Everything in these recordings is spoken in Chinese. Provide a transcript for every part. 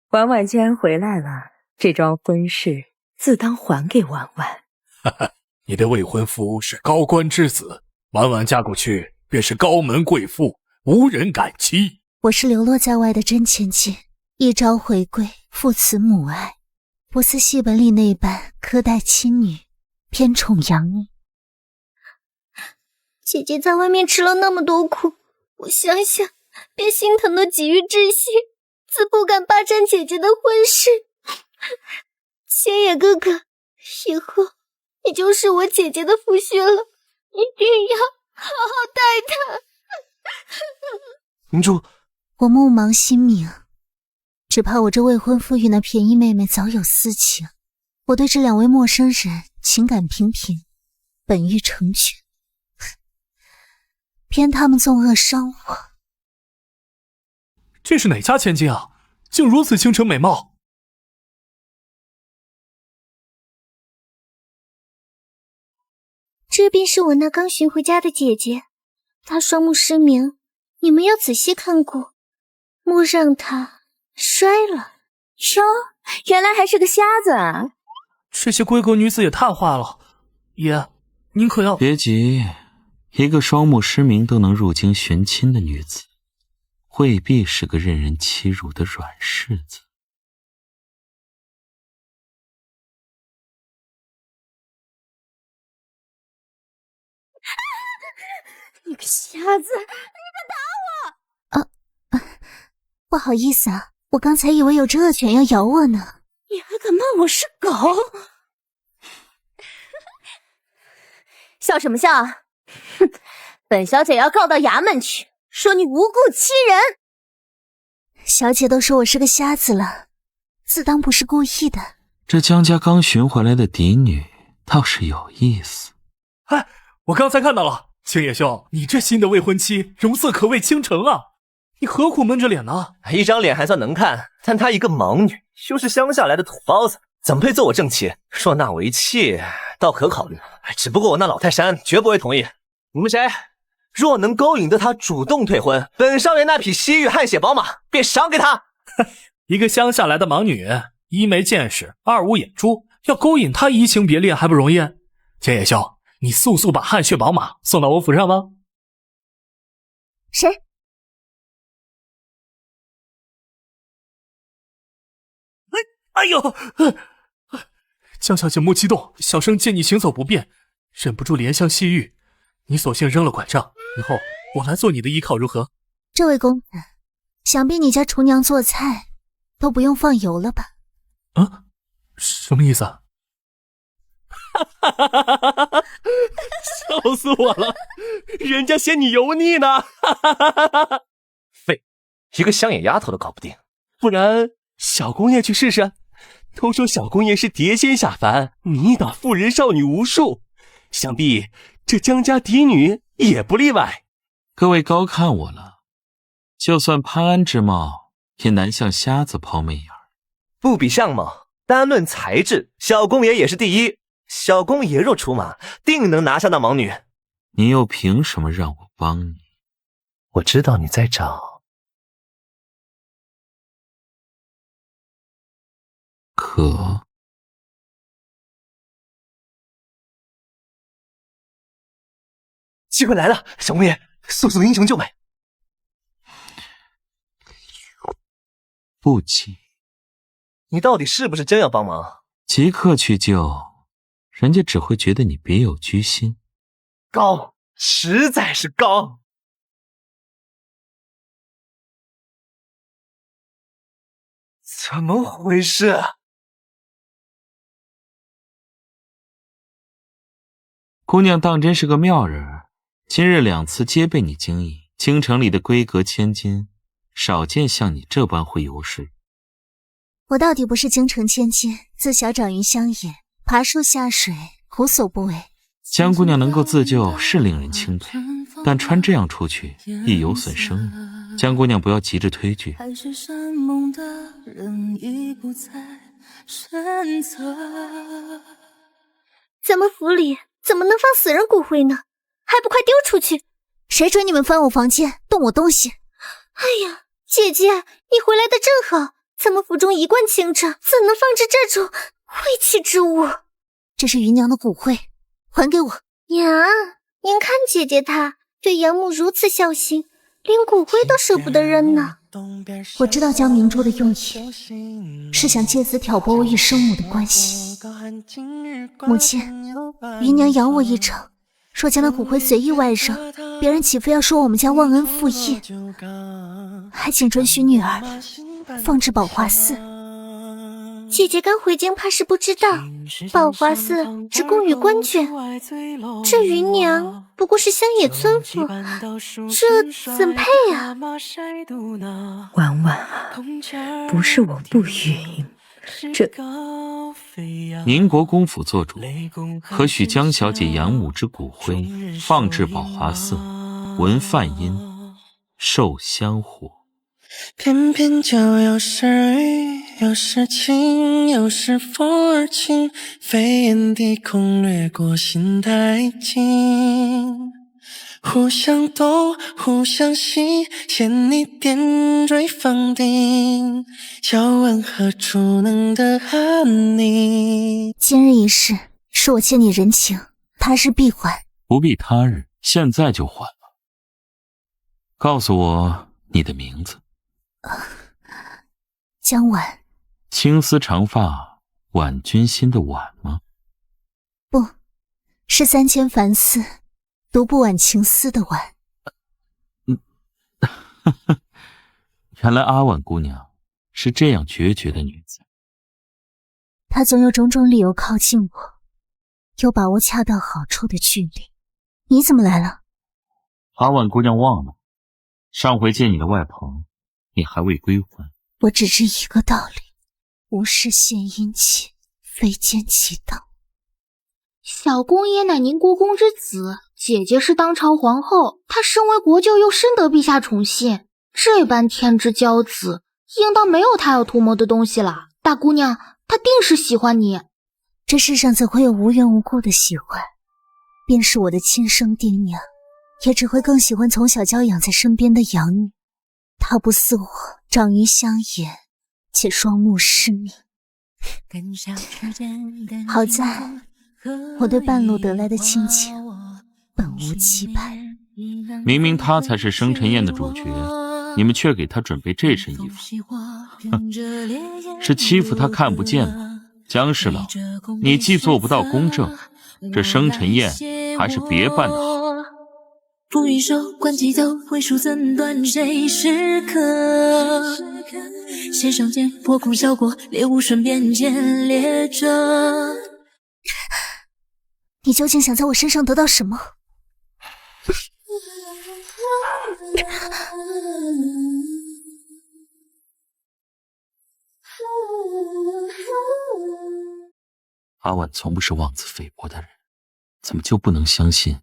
婉婉既然回来了，这桩婚事自当还给婉婉。哈哈，你的未婚夫是高官之子，婉婉嫁过去便是高门贵妇，无人敢欺。我是流落在外的真千金，一朝回归，父慈母爱，不似戏本里那般苛待亲女，偏宠养女。姐姐在外面吃了那么多苦，我想想便心疼的几欲窒息，自不敢霸占姐姐的婚事。千野哥哥，以后你就是我姐姐的夫婿了，一定要好好待她。明珠，我目盲心明，只怕我这未婚夫与那便宜妹妹早有私情，我对这两位陌生人情感平平，本欲成全，偏他们纵恶伤我。这是哪家千金啊，竟如此倾城美貌？这便是我那刚寻回家的姐姐，她双目失明，你们要仔细看过，莫让她摔了。哟，原来还是个瞎子啊！这些闺阁女子也太坏了，爷，您可要……别急，一个双目失明都能入京寻亲的女子，未必是个任人欺辱的软柿子。你个瞎子，你敢打我！不好意思啊，我刚才以为有只恶犬要咬我呢。你还敢骂我是狗？笑什么笑？哼，本小姐要告到衙门去，说你无故欺人。小姐都说我是个瞎子了，自当不是故意的。这江家刚寻回来的嫡女倒是有意思。哎，我刚才看到了，青野兄，你这新的未婚妻容色可谓倾城啊，你何苦闷着脸呢？一张脸还算能看，但她一个盲女，又是乡下来的土包子，怎么配做我正妻？若纳为妾，倒可考虑，只不过我那老泰山绝不会同意。你们谁若能勾引得她主动退婚，本少爷那匹西域汗血宝马便赏给她。一个乡下来的盲女，一没见识，二无眼珠，要勾引她移情别恋还不容易？青野兄，你速速把汗血宝马送到我府上吧。谁？哎呦！江小姐莫激动，小生见你行走不便，忍不住怜香惜玉，你索性扔了拐杖，以后我来做你的依靠，如何？这位公子，想必你家厨娘做菜都不用放油了吧？啊？什么意思啊？笑死我了，人家嫌你油腻呢。废，一个乡野丫头都搞不定，不然小公爷去试试。都说小公爷是蝶仙下凡，迷倒妇人少女无数，想必这江家嫡女也不例外。各位高看我了，就算潘安之貌，也难向瞎子抛媚眼。不比相貌，单论才智，小公爷也是第一。小公爷若出马，定能拿下那盲女。你又凭什么让我帮你？我知道你在找。可机会来了，小公爷，速速英雄救美。不急，你到底是不是真要帮忙？即刻去救，人家只会觉得你别有居心。高，实在是高。怎么回事？姑娘当真是个妙人儿，今日2次皆被你惊异。京城里的闺阁千金，少见像你这般会游说。我到底不是京城千金，自小长于乡野，爬树下水，无所不为。江姑娘能够自救是令人钦佩，但穿这样出去亦有损声誉。江姑娘不要急着推拒。海誓山盟的人已不在选择。咱们府里怎么能放死人骨灰呢？还不快丢出去！谁准你们翻我房间，动我东西？哎呀，姐姐，你回来的正好，怎么府中一贯清正，怎能放置这种晦气之物？这是芸娘的骨灰，还给我。娘，您看姐姐她对养母如此孝心，连骨灰都舍不得扔呢。我知道江明珠的用意，是想借此挑拨我与生母的关系。母亲，芸娘养我一场，若将那骨灰随意外扔，别人岂非要说我们家忘恩负义？还请准许女儿放置宝华寺。姐姐刚回京，怕是不知道，宝华寺只供予官眷，这芸娘不过是乡野村妇，这怎配啊？婉婉啊，不是我不允，这宁国公府做主，可许江小姐养母之骨灰放置宝华寺，闻梵音，受香火。偏偏就有时雨，有时晴，有时风儿轻，飞檐低空掠过心太近。互相东，互相西，牵你点缀放定，笑问何处能得安宁。今日一事是我欠你人情，他日必还。不必他日，现在就还了。告诉我你的名字。江婉。青丝长发婉君心的婉吗？不，是三千凡丝读不婉情丝的婉。原来阿婉姑娘是这样决绝的女子。她总有种种理由靠近我，又把握恰到好处的距离。你怎么来了？阿婉姑娘忘了，上回见你的外朋，你还未归还。我只知一个道理，无事献殷勤，非奸即盗。小公爷乃宁国公之子，姐姐是当朝皇后，他身为国舅又深得陛下宠信，这般天之骄子，应当没有他要图谋的东西了。大姑娘，他定是喜欢你。这世上怎会有无缘无故的喜欢？便是我的亲生爹娘，也只会更喜欢从小娇养在身边的养女。她不似我，长于乡野，且双目失明。好在我对半路得来的亲情本无期盼。明明他才是生辰宴的主角，你们却给他准备这身衣服，哼，是欺负他看不见吗？江侍郎，你既做不到公正，这生辰宴还是别办得好。不运手，关机走，回数怎断谁是客？线上剑，破空效果，猎物顺便见猎者。你究竟想在我身上得到什么？阿婉从不是妄自菲薄的人，怎么就不能相信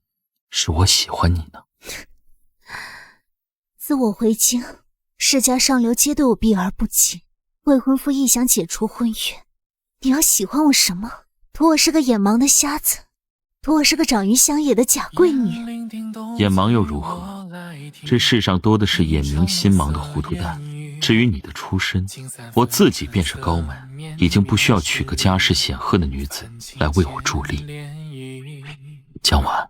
是我喜欢你呢？自我回京，世家上流皆对我避而不及。未婚夫亦想解除婚约，你要喜欢我什么？图我是个眼盲的瞎子，图我是个长于乡野的假贵女。眼盲又如何？这世上多的是眼明心盲的糊涂蛋。至于你的出身，我自己便是高门，已经不需要娶个家世显赫的女子来为我助力。江婉，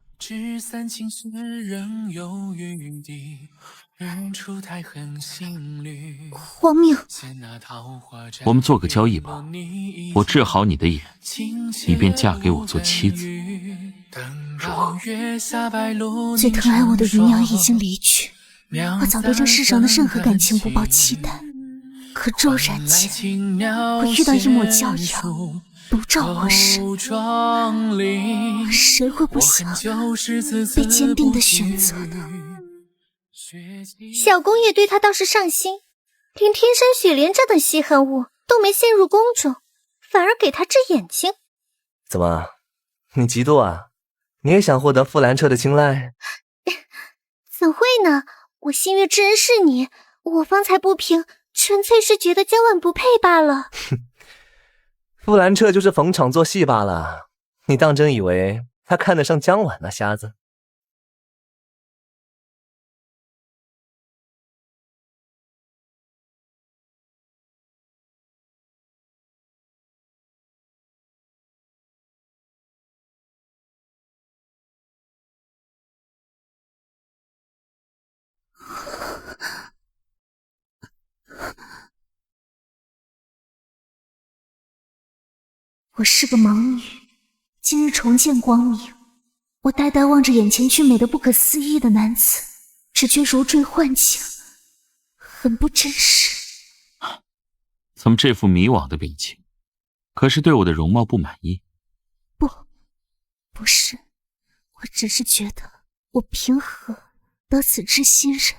荒谬！我们做个交易吧，我治好你的眼，你便嫁给我做妻子，如何？最疼爱我的芸娘已经离去，我早对这世上的任何感情不抱期待。可骤然间，我遇到一抹骄阳，独照我身，谁会不想被坚定的选择呢？小公爷对他倒是上心，连天山雪莲这等稀罕物都没陷入宫中，反而给他治眼睛。怎么，你嫉妒啊？你也想获得傅兰彻的青睐？怎会呢？我心悦之人是你，我方才不平，纯粹是觉得江婉不配罢了。傅兰彻就是逢场作戏罢了，你当真以为他看得上江婉那瞎子？我是个盲女，今日重见光明。我呆呆望着眼前俊美的不可思议的男子，只觉如坠幻境，很不真实。怎么这副迷惘的表情？可是对我的容貌不满意？不是，我只是觉得我平和得此知心人，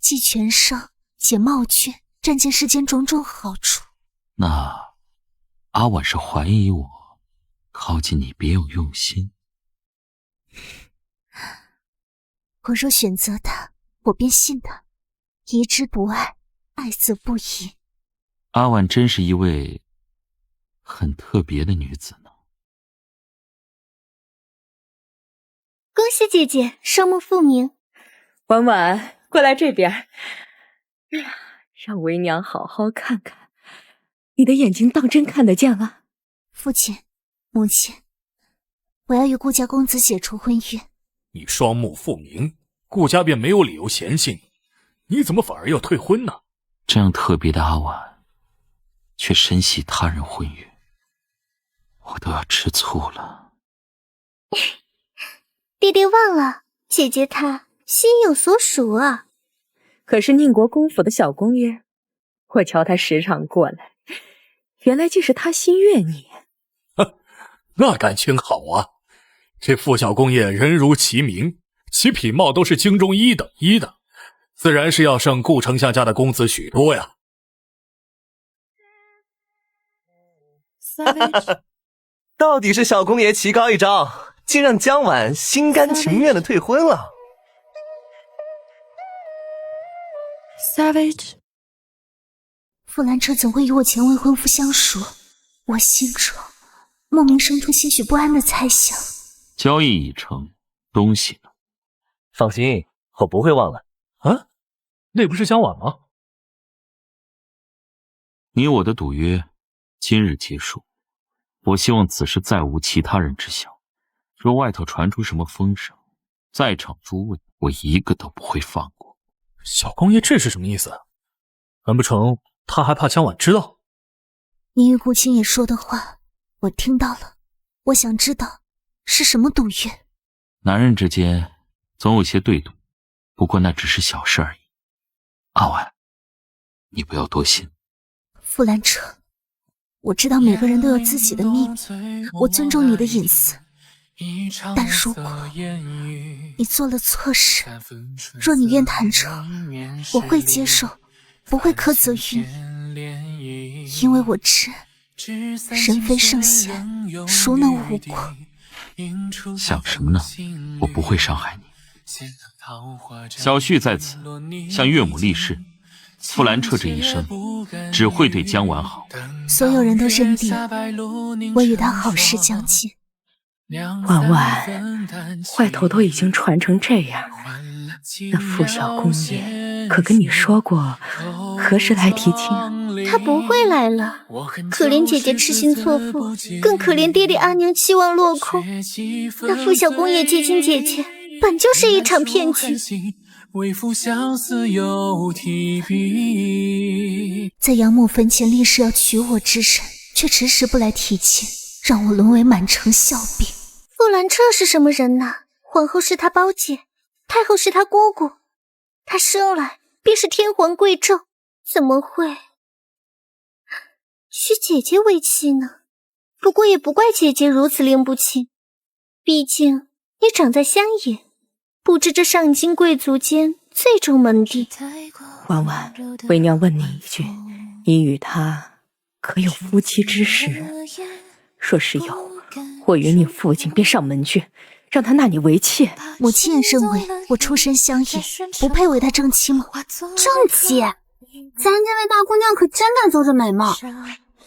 既权上解冒卷，占尽世间种种好处。那阿婉是怀疑我靠近你别有用心？我若选择他，我便信他，疑之不爱，爱则不疑。阿婉真是一位很特别的女子呢。恭喜姐姐双目复明。婉婉，过来这边。哎呀，让为娘好好看看，你的眼睛当真看得见了？父亲，母亲，我要与顾家公子解除婚约。你双目复明，顾家便没有理由嫌弃你，你怎么反而要退婚呢？这样特别的阿婉，却深系他人婚约，我都要吃醋了。爹爹忘了，姐姐她心有所属啊。可是宁国公府的小公爷，我瞧他时常过来，原来竟是他心悦你。那感情好啊！这傅小公爷人如其名，其品貌都是京中一等一的，自然是要胜顾丞相家的公子许多呀。到底是小公爷棋高一招，竟让江婉心甘情愿的退婚了。Savage， 傅兰彻怎会与我前未婚夫相熟？我心中莫名生出些许不安的猜想。交易已成，东西呢？放心，我不会忘了。啊，那不是江婉吗？你我的赌约今日结束，我希望此事再无其他人知晓。若外头传出什么风声，在场诸位我一个都不会放过。小公爷这是什么意思？难不成他还怕江婉知道？你与顾青野说的话我听到了，我想知道是什么赌约。男人之间总有些对赌，不过那只是小事而已。阿婉，你不要多心。傅兰彻，我知道每个人都有自己的秘密，我尊重你的隐私，但如果你做了错事，若你愿坦诚，我会接受，不会苛责于你，因为我知人非圣贤，孰能无过。想什么呢？我不会伤害你。小婿在此向岳母立誓，傅兰彻这一生只会对江婉好。所有人都认定我与他好事将近。婉婉，外头都已经传成这样了，那傅小公爷可跟你说过何时来提亲啊？他不会来了，可怜姐姐痴心错付，更可怜爹爹阿娘期望落空。那傅小公爷接亲姐姐本就是一场骗局。在杨母坟前立誓要娶我之人，却迟迟不来提亲，让我沦为满城笑柄。傅兰彻是什么人呢？皇后是他胞姐，太后是他姑姑，他生来便是天皇贵胄，怎么会娶姐姐为妻呢？不过也不怪姐姐如此拎不清，毕竟你长在乡野，不知这上京贵族间最重门第。婉婉，为娘问你一句，你与他可有夫妻之实？若是有，我与你父亲便上门去，让他纳你为妾。母亲也认为我出身乡野，不配为他正妻吗？正妻，咱这位大姑娘可真敢做这美貌，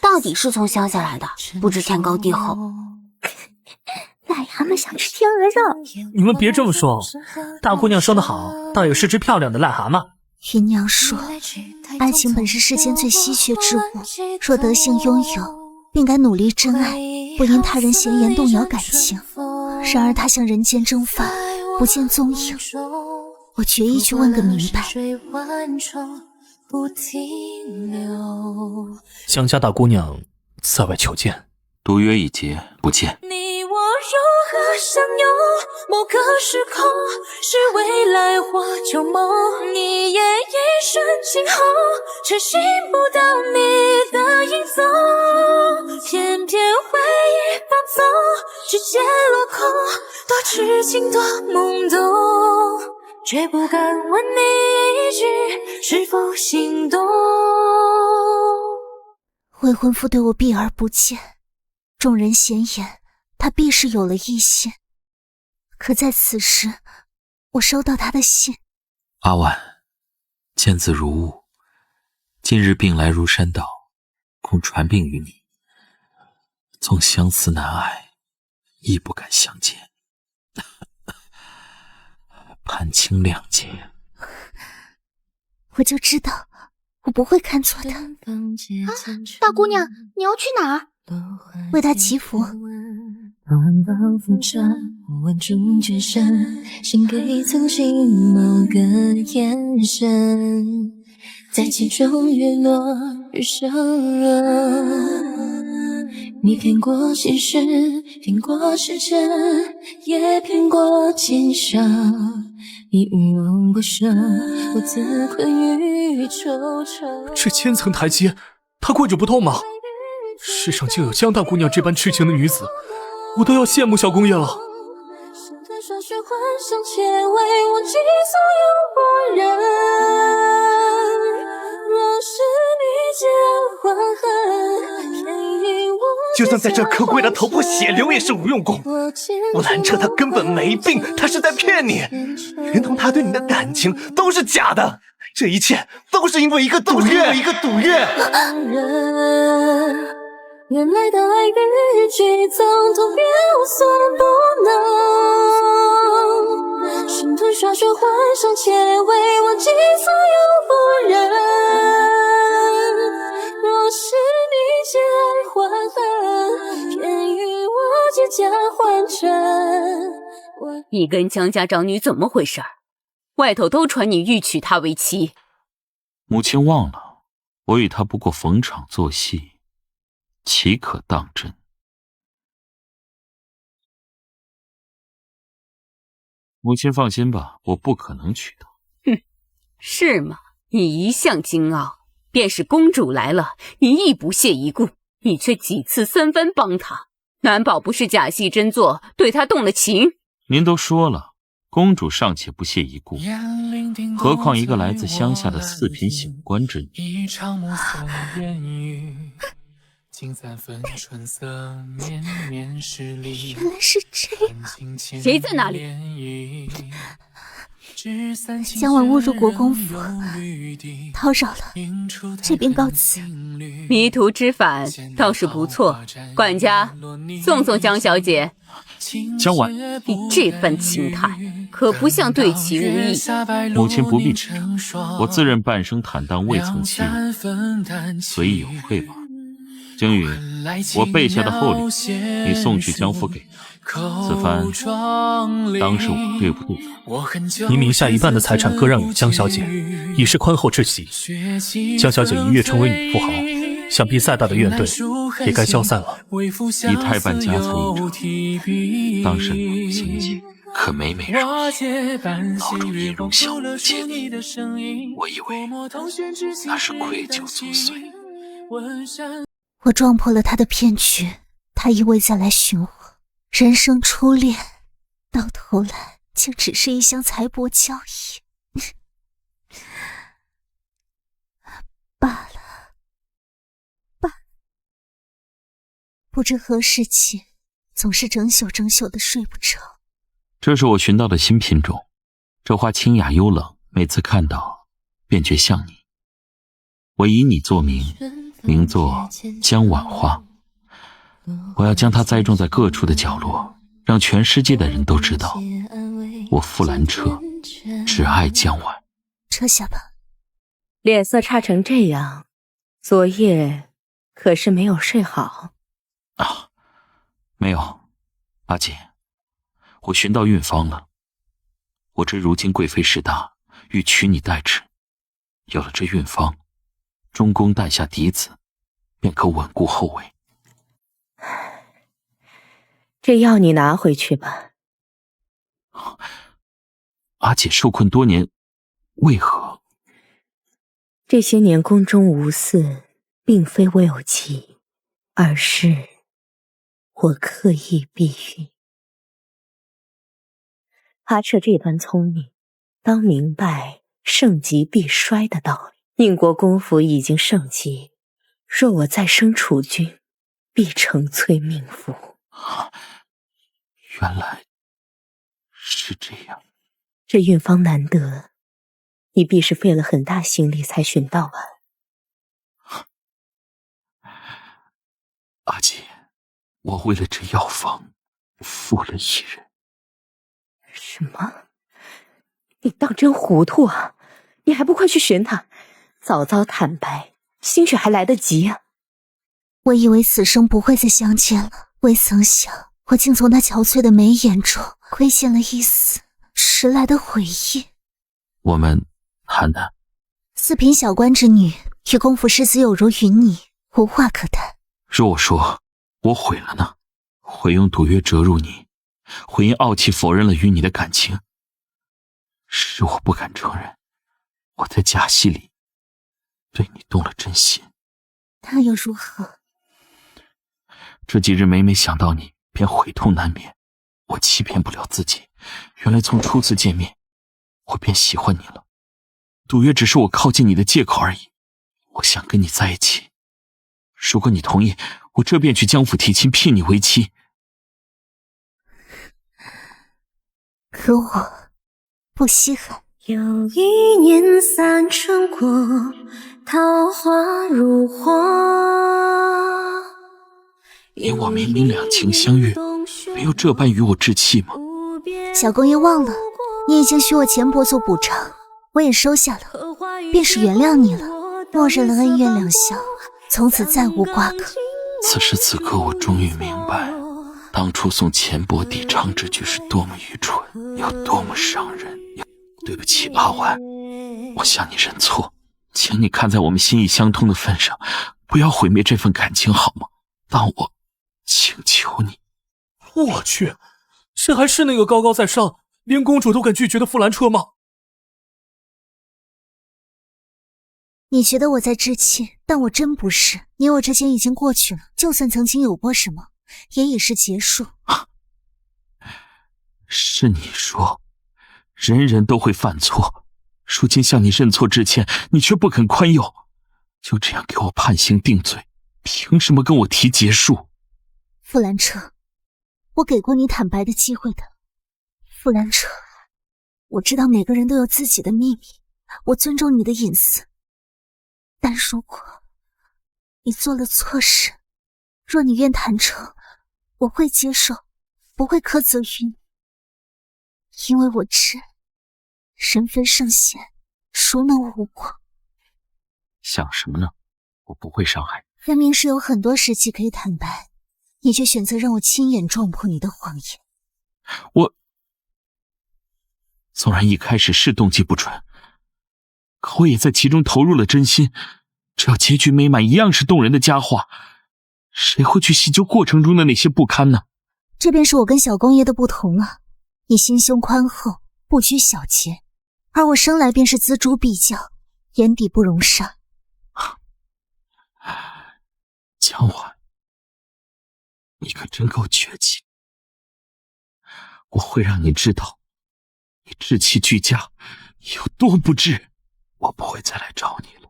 到底是从乡下来的，不知天高地厚。癞蛤蟆想吃天鹅肉。你们别这么说，大姑娘说得好，倒也是只漂亮的癞蛤蟆。芸娘说，爱情本是世间最稀缺之物，若得幸拥有，便该努力珍爱，不因他人闲言动摇感情。然而他向人间蒸发，不见踪影，我决意去问个明白。江家大姑娘在外求见，赌约已结，不见。你我如何相拥？某个时空，是未来或旧梦。你也一瞬惊鸿，却寻不到你的影踪。偏偏回忆放纵，直接落空，多痴情多懵懂，却不敢问你一句是否心动。未婚夫对我避而不见，众人闲言他必是有了异心。可在此时，我收到他的信。阿婉，见字如晤，近日病来如山倒，恐传病于你。纵相思难挨，亦不敢相见，盼卿谅解。我就知道我不会看错的。大姑娘，你要去哪儿？为他祈福。往复着万种绝深，献给曾经某个眼神，在其中月落日升润。你骗过现实，骗过时针，也骗过今生。你欲望不舍，我自困于惆怅。这千层台阶，他跪着不痛吗？世上竟有江大姑娘这般痴情的女子，我都要羡慕小公爷了。耍学幻想，且为忘记所有波人。若是你既然还恨，偏与我就算在这刻跪的头破血流也是无用功。兰彻他根本没病，他是在骗你，连同他对你的感情都是假的。这一切都是因为一个赌约，原来的爱与剧总都变无所不能，深吞耍学幻想，且为忘记所有波人。若是你既爱还恨，偏与我借假还真。你跟江家长女怎么回事？外头都传你欲娶她为妻。母亲忘了，我与她不过逢场作戏，岂可当真？母亲放心吧，我不可能娶她。哼，是吗？你一向惊傲，便是公主来了，你亦不屑一顾，你却几次三番帮她，难保不是假戏真做，对她动了情。您都说了，公主尚且不屑一顾，何况一个来自乡下的四品醒官之女？原来是这样。谁在那里？江婉误入国公府，叨扰了，这边告辞。迷途知返倒是不错，管家送送江小姐。江婉，你这番情态可不像对其无意。母亲不必指正，我自认半生坦荡，未曾欺人，随意有愧吧。景宇，我备下的厚礼，你送去江府给此番当是我对不对？你名下一半的财产割让与江小姐，已是宽厚之极。江小姐一跃成为女富豪，想必再大的怨怼也该消散了。以太半家财一场，当是我情节可美美如意，老主音容笑容皆迷，我以为那是愧疚作祟。我撞破了他的骗局，他一味再来寻我。人生初恋，到头来竟只是一厢财帛交易。罢了，不知何时起，总是整宿的睡不着。这是我寻到的新品种，这花清雅幽冷，每次看到便觉像你。我以你作名，名作江婉花。我要将它栽种在各处的角落，让全世界的人都知道，我傅兰彻只爱江婉。撤下吧。脸色差成这样，昨夜可是没有睡好啊？没有，阿姐，我寻到运方了。我知如今贵妃势大，欲取你代之，有了这运方，中宫诞下嫡子，便可稳固后位。这药你拿回去吧。阿姐受困多年，为何？这些年宫中无嗣，并非我有其，而是我刻意避孕。阿彻这般聪明，当明白盛极必衰的道理。宁国公府已经盛极，若我再生储君，必成催命符。原来是这样。这运方难得，你必是费了很大心力才寻到啊。阿姐，我为了这药方负了一人。什么？你当真糊涂啊？你还不快去寻他，早早坦白，兴许还来得及啊。我以为此生不会再相见了，未曾想我竟从那憔悴的眉眼中窥见了一丝迟来的悔意。我们谈谈。四品小官之女，与公府世子有如云泥，无话可谈。若我说我悔了呢？悔用赌约折入你，悔因傲气否认了与你的感情，是我不敢承认我在假戏里对你动了真心。那又如何？这几日每每想到你，便悔痛难眠。我欺骗不了自己，原来从初次见面，我便喜欢你了。赌约只是我靠近你的借口而已。我想跟你在一起，如果你同意，我这便去江府提亲，聘你为妻。可我不稀罕。有一年三春过，桃花如花。你我明明两情相悦，没有这般与我置气吗？小公爷忘了，你已经许我钱帛做补偿，我也收下了，便是原谅你了，默认了恩怨两相，从此再无瓜葛。此时此刻，我终于明白，当初送钱帛抵偿之举是多么愚蠢，有多么伤人。对不起，阿婉，我向你认错，请你看在我们心意相通的份上，不要毁灭这份感情好吗？当我请求你。我去，这还是那个高高在上，连公主都敢拒绝的傅兰彻吗？你觉得我在置气，但我真不是。你我之间已经过去了，就算曾经有过什么，也已是结束。是你说人人都会犯错，如今向你认错之前，你却不肯宽宥，就这样给我判刑定罪，凭什么跟我提结束？傅兰彻，我给过你坦白的机会的。傅兰彻，我知道每个人都有自己的秘密，我尊重你的隐私，但如果你做了错事，若你愿坦诚，我会接受，不会苛责于你。因为我知人非圣贤，孰能无过？想什么呢？我不会伤害你。分明是有很多时机可以坦白，你却选择让我亲眼撞破你的谎言。我纵然一开始是动机不纯，可我也在其中投入了真心。只要结局美满，一样是动人的佳话。谁会去细究过程中的那些不堪呢？这便是我跟小公爷的不同了。你心胸宽厚，不拘小节，而我生来便是锱铢必较，眼底不容杀。江婉，你可真够绝气！我会让你知道，你志气俱佳有多不智。我不会再来找你了。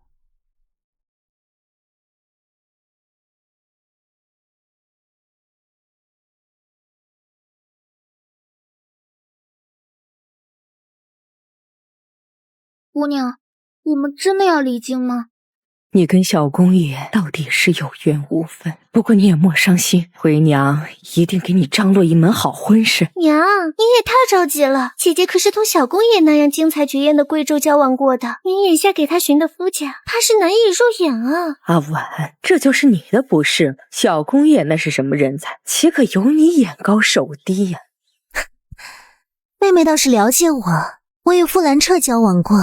姑娘，我们真的要离京吗？你跟小公爷到底是有缘无分，不过你也莫伤心，回娘一定给你张罗一门好婚事。娘，你也太着急了，姐姐可是同小公爷那样精彩绝艳的贵胄交往过的，您眼下给他寻的夫家，怕是难以入眼啊。阿婉，这就是你的不是了。小公爷那是什么人才，岂可有你眼高手低呀？妹妹倒是了解我，我与傅兰彻交往过，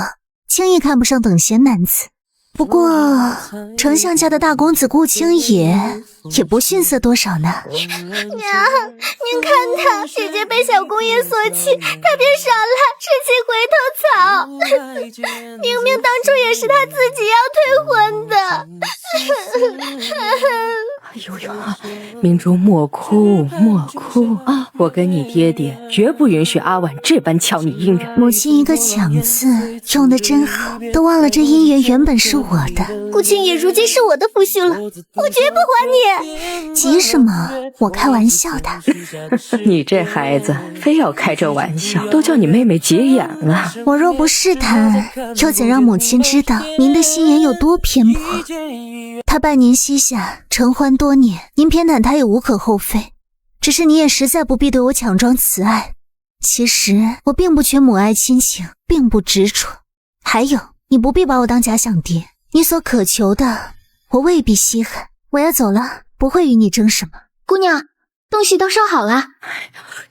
轻易看不上等闲男子。不过丞相家的大公子顾青野也不逊色多少呢。娘，您看他，姐姐被小公爷所弃，他便傻了，吃起回头草。明明当初也是他自己要退婚的。哎呦呦，明珠莫哭莫哭啊！我跟你爹爹绝不允许阿婉这般巧女姻缘。母亲一个强字用得真好，都忘了这姻缘原本是我的。顾青野如今是我的夫婿了，我绝不还你。急什么？我开玩笑的。你这孩子非要开这玩笑，都叫你妹妹急眼了。我若不试探，又怎让母亲知道您的心眼有多偏颇？他拜您膝下承欢多年，您偏袒他也无可厚非，只是你也实在不必对我强装慈爱。其实我并不缺母爱亲情，并不执着。还有，你不必把我当假想敌，你所渴求的我未必稀罕。我要走了，不会与你争什么。姑娘，东西都烧好了。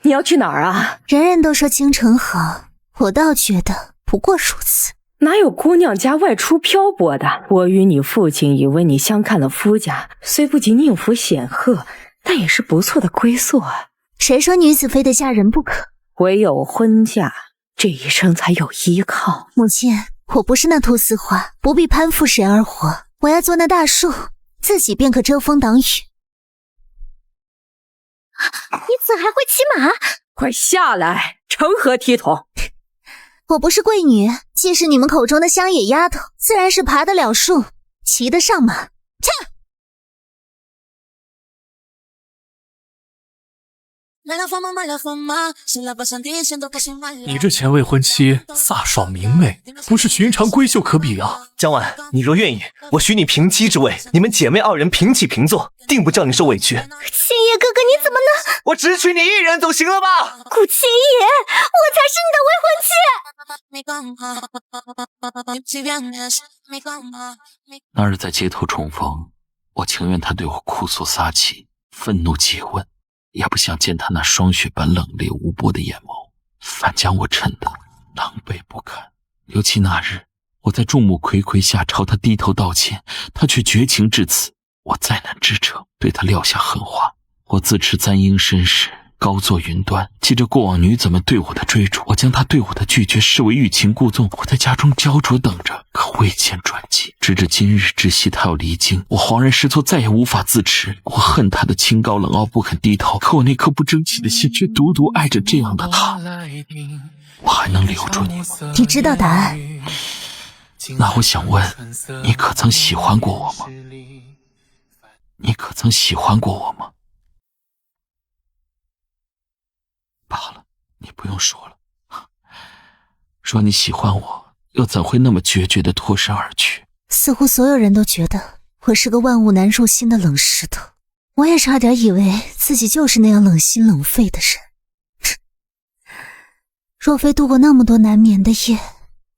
你要去哪儿啊？人人都说京城好，我倒觉得不过如此。哪有姑娘家外出漂泊的？我与你父亲已为你相看了夫家，虽不及宁府显赫，但也是不错的归宿啊。谁说女子非得嫁人不可？唯有婚嫁，这一生才有依靠。母亲，我不是那菟丝花，不必攀附谁而活。我要做那大树，自己便可遮风挡雨。你怎还会骑马？快下来，成何体统？我不是贵女，既是你们口中的乡野丫头，自然是爬得了树，骑得上马。切！你这前未婚妻飒爽明媚，不是寻常闺秀可比啊！江婉，你若愿意，我许你平妻之位，你们姐妹二人平起平坐，定不叫你受委屈。青野哥哥，你怎么能……我只娶你一人总行了吧？顾青野，我才是你的未婚妻。那日在街头重逢，我情愿他对我哭诉撒气，愤怒诘问，也不想见他那霜雪般冷冽无波的眼眸，反将我衬得狼狈不堪。尤其那日我在众目睽睽下朝他低头道歉，他却绝情至此，我再难支撑，对他撂下狠话。我自持簪缨身世，高坐云端，记着过往女子们对我的追逐，我将她对我的拒绝视为欲擒故纵。我在家中焦灼等着，可未见转机。直至今日知悉她要离京，我恍然失措，再也无法自持。我恨她的清高冷傲，不肯低头，可我那颗不争气的心却独独爱着这样的她。我还能留住你吗？你知道答案。那我想问，你可曾喜欢过我吗？你可曾喜欢过我吗？罢了，你不用说了。说你喜欢我，又怎会那么决绝地脱身而去？似乎所有人都觉得我是个万物难入心的冷石头，我也差点以为自己就是那样冷心冷肺的人。若非度过那么多难眠的夜，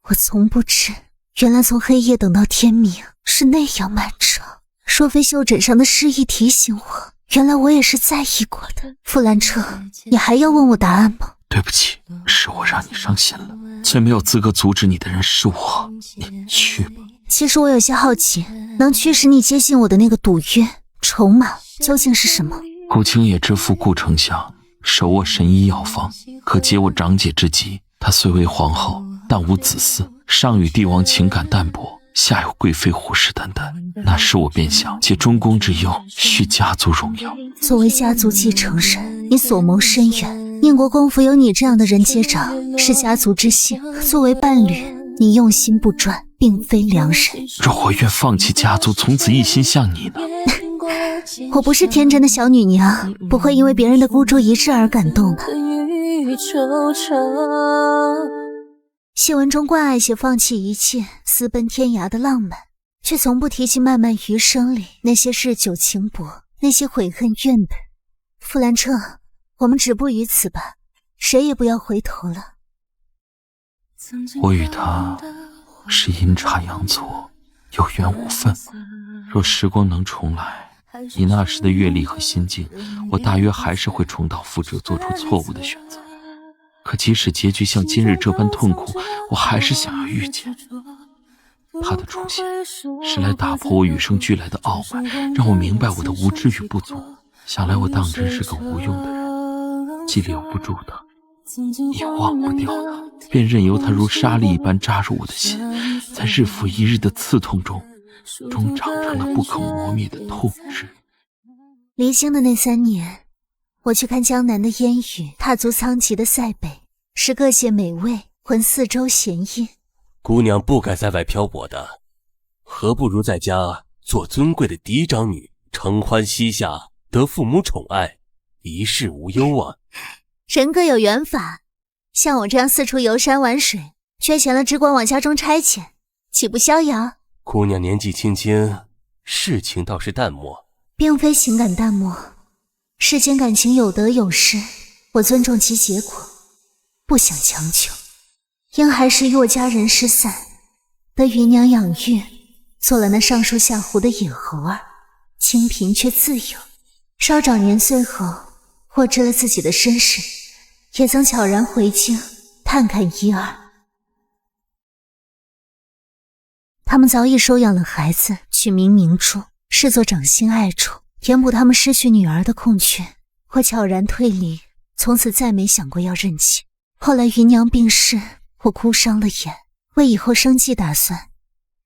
我从不知，原来从黑夜等到天明是那样漫长。若非袖枕上的诗意提醒我，原来我也是在意过的。傅兰彻，你还要问我答案吗？对不起，是我让你伤心了，最没有资格阻止你的人是我。你去吧。其实我有些好奇，能驱使你接近我的那个赌约筹码究竟是什么？顾青野之父顾丞相手握神医药方，可解我长姐之疾。她虽为皇后，但无子嗣，上与帝王情感淡薄，下有贵妃虎视眈眈。那时我便想借中宫之忧，续家族荣耀。作为家族继承人，你所谋深远，宁国公府有你这样的人接掌，是家族之幸。作为伴侣，你用心不专，并非良人。若我愿放弃家族，从此一心向你呢？我不是天真的小女娘，不会因为别人的孤注一掷而感动的。戏文中惯爱些放弃一切，私奔天涯的浪漫，却从不提起漫漫余生里那些日久情薄，那些悔恨怨怼。傅兰彻，我们止步于此吧，谁也不要回头了。我与他是阴差阳错，有缘无分。若时光能重来，以那时的阅历和心境，我大约还是会重蹈覆辙，做出错误的选择。可即使结局像今日这般痛苦，我还是想要遇见。他的出现是来打破我与生俱来的傲慢，让我明白我的无知与不足。想来我当真是个无用的人，既留不住他，也忘不掉他，便任由他如沙粒一般扎入我的心，在日复一日的刺痛中长成了不可磨灭的痛之。离京的那3年，我去看江南的烟雨，踏足苍极的塞北，使各界美味闻四周闲吟。姑娘不该在外漂泊的，何不如在家做尊贵的嫡长女，承欢膝下，得父母宠爱，一世无忧啊。人各有缘法，像我这样四处游山玩水，缺钱了只管往家中差遣，岂不逍遥？姑娘年纪轻轻，事情倒是淡漠。并非情感淡漠，世间感情有得有失，我尊重其结果，不想强求。因还是与我家人失散，得芸娘养育，做了那上树下湖的野猴儿，清贫却自由。稍长年岁后，获知了自己的身世，也曾悄然回京探看一二。他们早已收养了孩子，取名明珠，视作掌心爱宠，填补他们失去女儿的空缺。我悄然退离，从此再没想过要认亲。后来芸娘病逝，我哭伤了眼，为以后生计打算，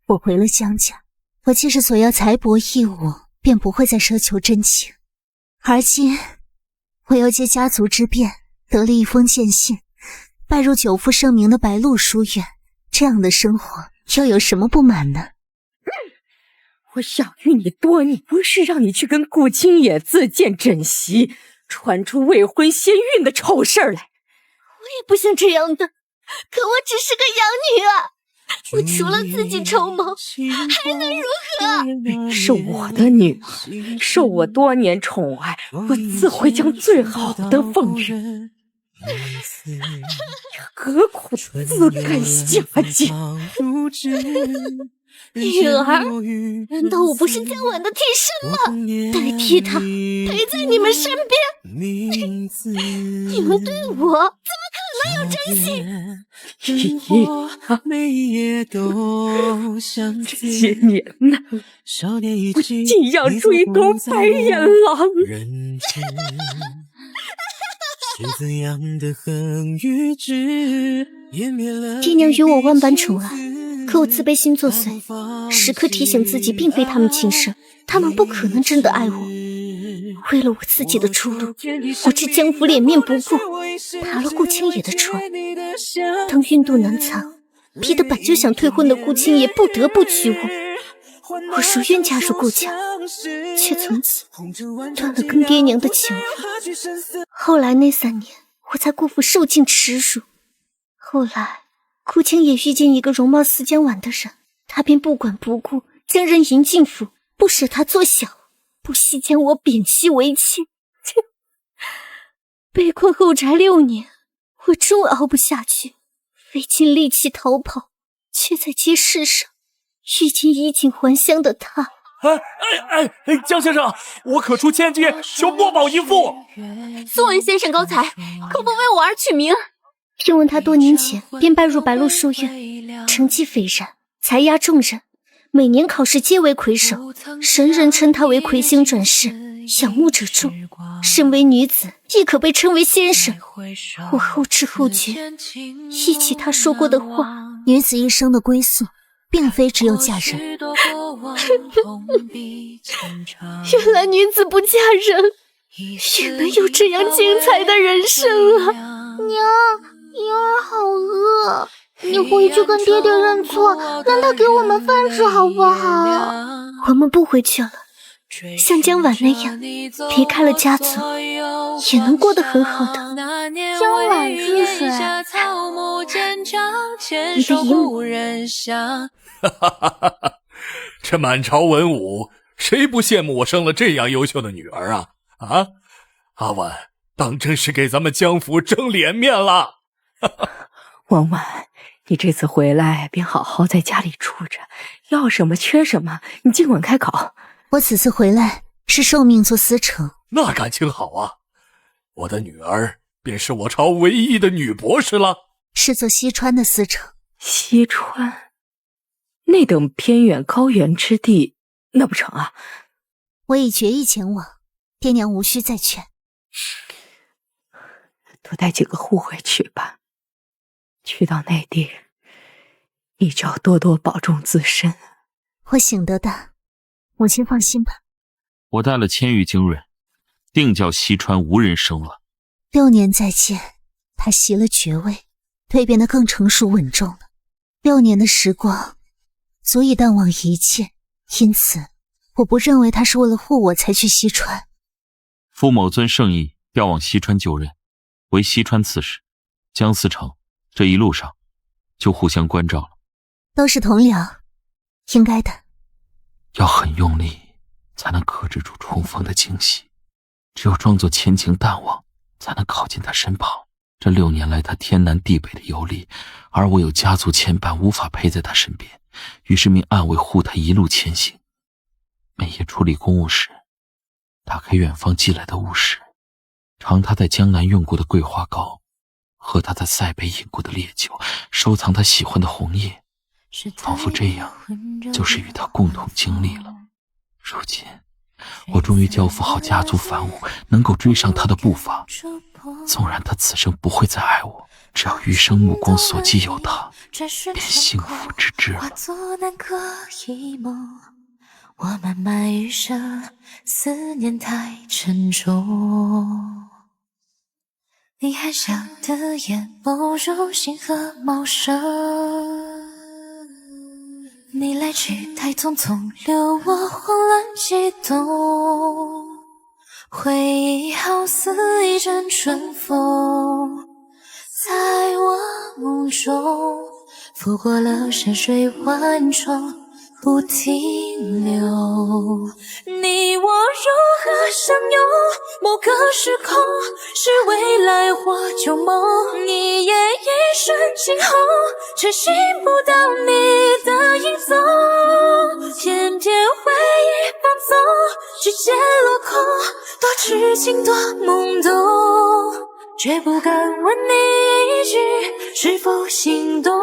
我回了江家。我既是索要财帛义务，便不会再奢求真情。而今我又借家族之便，得了一封荐信，拜入久负盛名的白鹿书院。这样的生活又有什么不满呢？我养育你多年，不是让你去跟顾青野自荐枕席，传出未婚先孕的丑事儿来。我也不想这样的，可我只是个养女啊，我除了自己筹谋，还能如何？是我的女儿，受我多年宠爱，我自会将最好的奉与。何苦自甘下贱？女儿，难道我不是江晚的替身吗？代替她陪在你们身边，你们对我怎么可能有真心？这些年呢，我竟养出一头白眼狼。爹娘与我万般宠爱，可我自卑心作祟，时刻提醒自己并非他们亲生，他们不可能真的爱我。为了我自己的出路，我置江府脸面不顾，爬了顾青野的床。当孕肚难藏，逼得本就想退婚的顾青野不得不娶我。我如愿嫁入顾家，却从此断了跟爹娘的情谊。后来那3年，我在顾府受尽耻辱。后来顾青也遇见一个容貌似江晚的人，他便不管不顾，将人迎进府，不舍他做小，不惜将我贬妻为妻。被困后宅6年，我终熬不下去，费尽力气逃跑，却在街市上遇见衣锦还乡的他。江先生，我可出千金，求墨宝一副。素闻先生高才，可否为我儿取名？听闻他多年前便拜入白鹿书院，成绩斐然，才压众人，每年考试皆为魁首，人人称他为魁星转世，仰慕者众。身为女子，亦可被称为先生。我后知后觉，忆起他说过的话，女子一生的归宿，并非只有嫁人。原来女子不嫁人，也能有这样精彩的人生啊！娘，婴儿好饿，你回去跟爹爹认错，让他给我们饭吃好不好？我们不回去了，像江晚那样离开了家族，也能过得很好的。江晚是谁？你的姨母。这满朝文武，谁不羡慕我生了这样优秀的女儿啊？啊，阿婉，当真是给咱们江府争脸面了。婉婉，你这次回来便好好在家里住着，要什么缺什么，你尽管开口。我此次回来是受命做司城。那感情好啊，我的女儿便是我朝唯一的女博士了。是做西川的司城。西川，那等偏远高原之地，那不成啊？我已决意前往，爹娘无需再劝。多带几个护回去吧。去到内地，你就要多多保重自身。我醒得的，母亲放心吧。我带了千余精锐，定叫西川无人生了。6年再见，他袭了爵位，蜕变得更成熟稳重了。6年的时光，足以淡忘一切，因此我不认为他是为了护我才去西川。父某遵圣意调往西川就任，为西川刺史。江思成这一路上就互相关照了。都是同僚，应该的。要很用力，才能克制住重逢的惊喜。只有装作前情淡忘，才能靠近他身旁。这6年来他天南地北的游历，而我有家族牵绊，无法陪在他身边，于是命暗卫护他一路前行。每夜处理公务时，打开远方寄来的物事，尝他在江南用过的桂花糕，喝他在塞北饮过的烈酒，收藏他喜欢的红叶，仿佛这样就是与他共同经历了。如今我终于交付好家族凡物，能够追上他的步伐。纵然他此生不会再爱我，只要余生目光所及有他，便幸福之至了。我漫漫余生，思念太沉重。你含笑的眼眸如星河茂盛，你来去太匆匆，留我慌乱激动。回忆好似一阵春风，在我梦中拂过了山水万重，不停留。你我如何相拥？某个时空，是未来或旧梦。一夜一瞬惊鸿，却寻不到你的影踪。偏偏回忆放纵，指尖落空，多痴情多懵懂，却不敢问你一句是否心动。